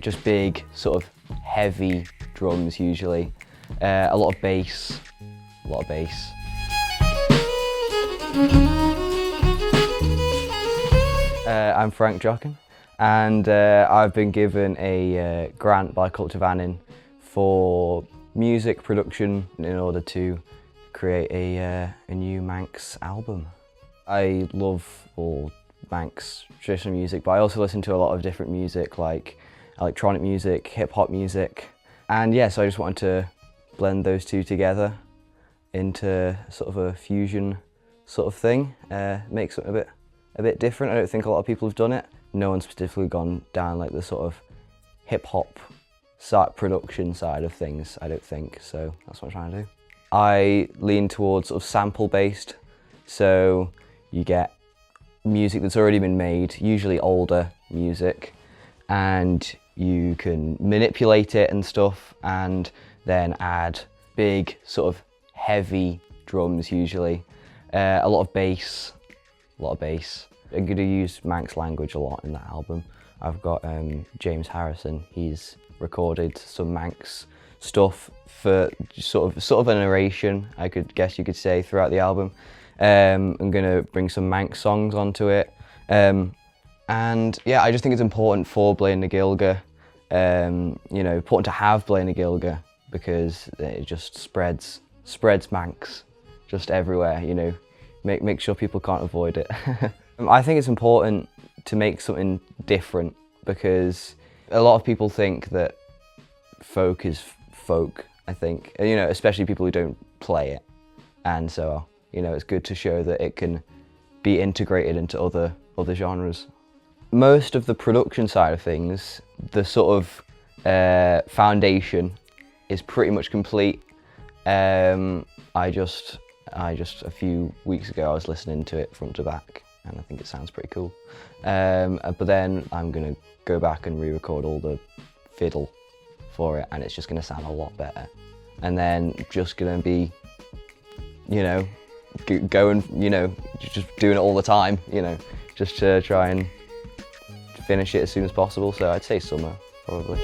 just big, sort of heavy drums usually. A lot of bass, I'm Frank Joughin, and I've been given a grant by Culture Vannin for music production in order to create a new Manx album. I love all Manx traditional music, but I also listen to a lot of different music like electronic music, hip-hop music, and yeah, so I just wanted to blend those two together into sort of a fusion sort of thing, make something a bit different. I don't think a lot of people have done it. No one's specifically gone down like the sort of hip-hop production side of things, I don't think, so that's what I'm trying to do. I lean towards sort of sample-based, so you get music that's already been made, usually older music, and you can manipulate it and stuff, and then add big sort of heavy drums usually, a lot of bass. I'm going to use Manx language a lot in that album. I've got James Harrison, he's recorded some Manx stuff for sort of a narration, I guess you could say, throughout the album. I'm going to bring some Manx songs onto it. And yeah, I just think it's important for Blein na Gaelgey, you know, important to have Blein na Gaelgey because it just spreads Manx just everywhere, you know, make sure people can't avoid it. I think it's important to make something different because a lot of people think that folk is folk, I think, you know, especially people who don't play it. And so, you know, it's good to show that it can be integrated into other genres. Most of the production side of things, the sort of foundation is pretty much complete. I just a few weeks ago I was listening to it front to back and I think it sounds pretty cool. But then I'm going to go back and re-record all the fiddle for it and it's just going to sound a lot better. And then just going to be, you know, going, you know, just doing it all the time, you know, just to try and finish it as soon as possible. So I'd say summer, probably.